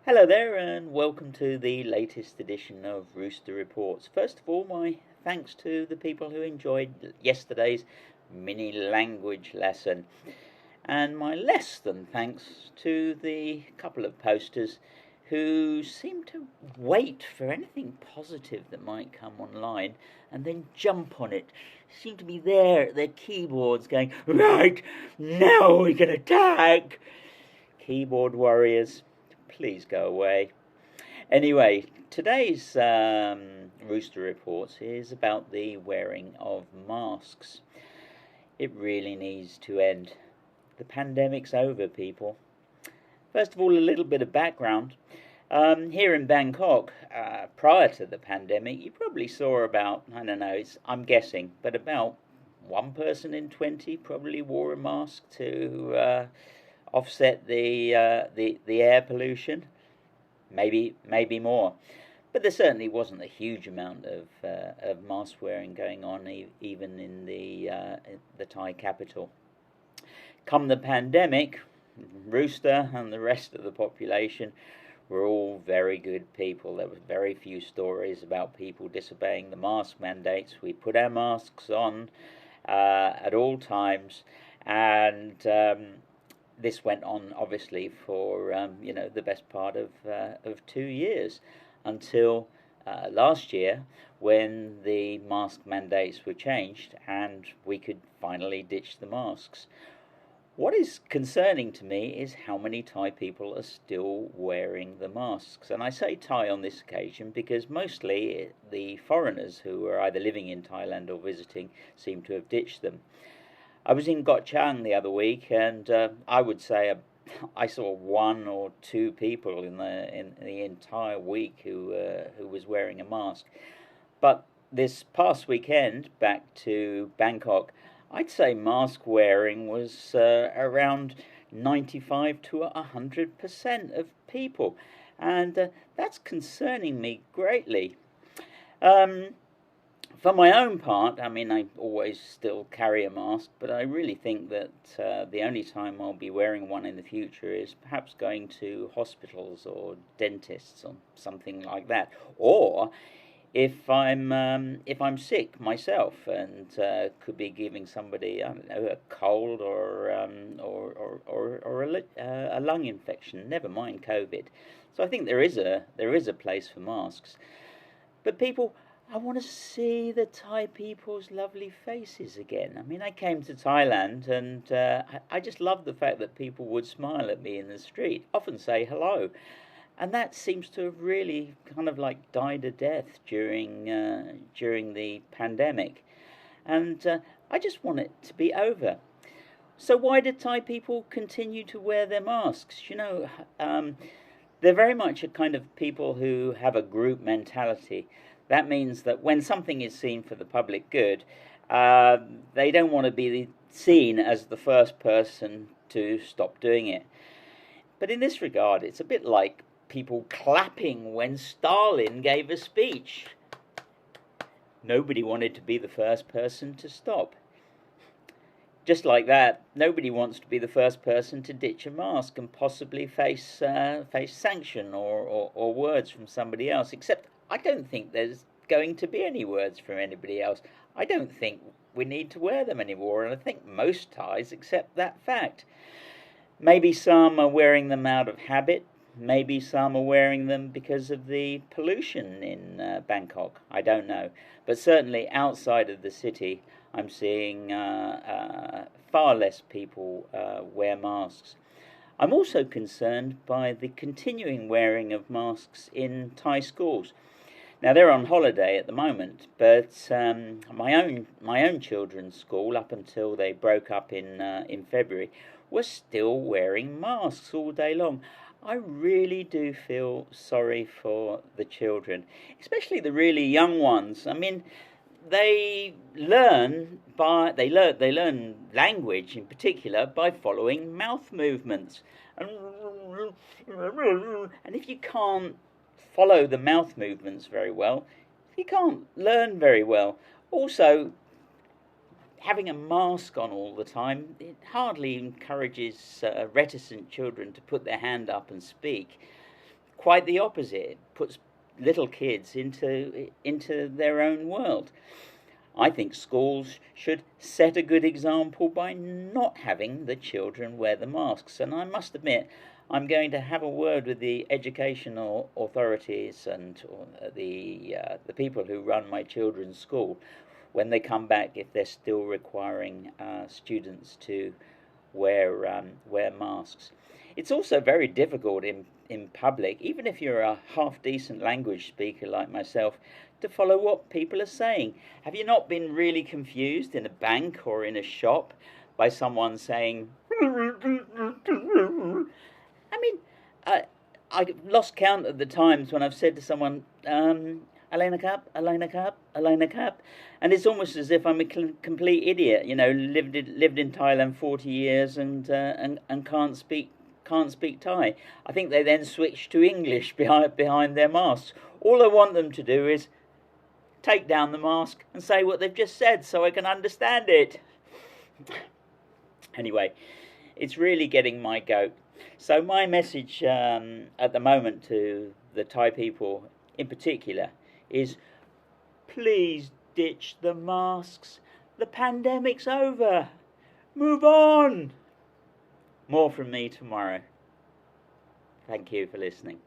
Hello there, and welcome to the latest edition of Rooster Reports. First of all, my thanks to the people who enjoyed yesterday's mini language lesson, and my less than thanks to the couple of posters who seem to wait for anything positive that might come online and then jump on it. Seem to be there at their keyboards going, right, now we can attack. Keyboard warriors, please go away. Anyway, today's Rooster Reports is about the wearing of masks. It really needs to end. The pandemic's over, people. First of all, a little bit of background. Here in Bangkok, prior to the pandemic, you probably saw about, I don't know, I'm guessing, but about one person in 20 probably wore a mask to offset the air pollution. Maybe more, but there certainly wasn't a huge amount of mask wearing going on, even in the Thai capital. Come the pandemic, Rooster and the rest of the population were all very good people. There were very few stories about people disobeying the mask mandates. We put our masks on at all times, and this went on obviously for the best part of 2 years until last year, when the mask mandates were changed and we could finally ditch the masks. What is concerning to me is how many Thai people are still wearing the masks, and I say Thai on this occasion because mostly the foreigners who are either living in Thailand or visiting seem to have ditched them. I was in Goh Chang the other week, and I would say I saw one or two people in the entire week who was wearing a mask. But this past weekend, back to Bangkok, I'd say mask wearing was around 95 to 100% of people, and that's concerning me greatly. For my own part, I mean, I always still carry a mask, but I really think that the only time I'll be wearing one in the future is perhaps going to hospitals or dentists or something like that, or if I'm sick myself and could be giving somebody, I don't know, a cold or a lung infection. Never mind COVID. So I think there is a place for masks, but people. I want to see the Thai people's lovely faces again. I mean, I came to Thailand, and I just loved the fact that people would smile at me in the street, often say hello. And that seems to have really kind of like died a death during the pandemic. And I just want it to be over. So why do Thai people continue to wear their masks? They're very much a kind of people who have a group mentality. That means that when something is seen for the public good, they don't want to be seen as the first person to stop doing it. But in this regard, it's a bit like people clapping when Stalin gave a speech. Nobody wanted to be the first person to stop. Just like that, nobody wants to be the first person to ditch a mask and possibly face sanction or words from somebody else, except I don't think there's going to be any words from anybody else. I don't think we need to wear them anymore, and I think most Thais accept that fact. Maybe some are wearing them out of habit. Maybe some are wearing them because of the pollution in Bangkok. I don't know. But certainly outside of the city, I'm seeing far less people wear masks. I'm also concerned by the continuing wearing of masks in Thai schools. Now they're on holiday at the moment, but my own children's school, up until they broke up in February, was still wearing masks all day long. I really do feel sorry for the children, especially the really young ones. I mean, they learn language in particular by following mouth movements, and if you can't follow the mouth movements very well, you can't learn very well. Also, having a mask on all the time, it hardly encourages reticent children to put their hand up and speak. quite the opposite. It puts little kids into their own world. I think schools should set a good example by not having the children wear the masks. And I must admit, I'm going to have a word with the educational authorities and the people who run my children's school when they come back, if they're still requiring students to wear masks. It's also very difficult in public, even if you're a half decent language speaker like myself, to follow what people are saying. Have you not been really confused in a bank or in a shop by someone saying, I mean, I lost count of the times when I've said to someone, Elena Cap, Elena Cap, Elena Cap, and it's almost as if I'm a complete idiot. You know, lived in Thailand 40 years and can't speak Thai. I think they then switch to English behind their masks. All I want them to do is take down the mask and say what they've just said so I can understand it. Anyway, it's really getting my goat. So my message at the moment to the Thai people in particular is, please ditch the masks. The pandemic's over. Move on. More from me tomorrow. Thank you for listening.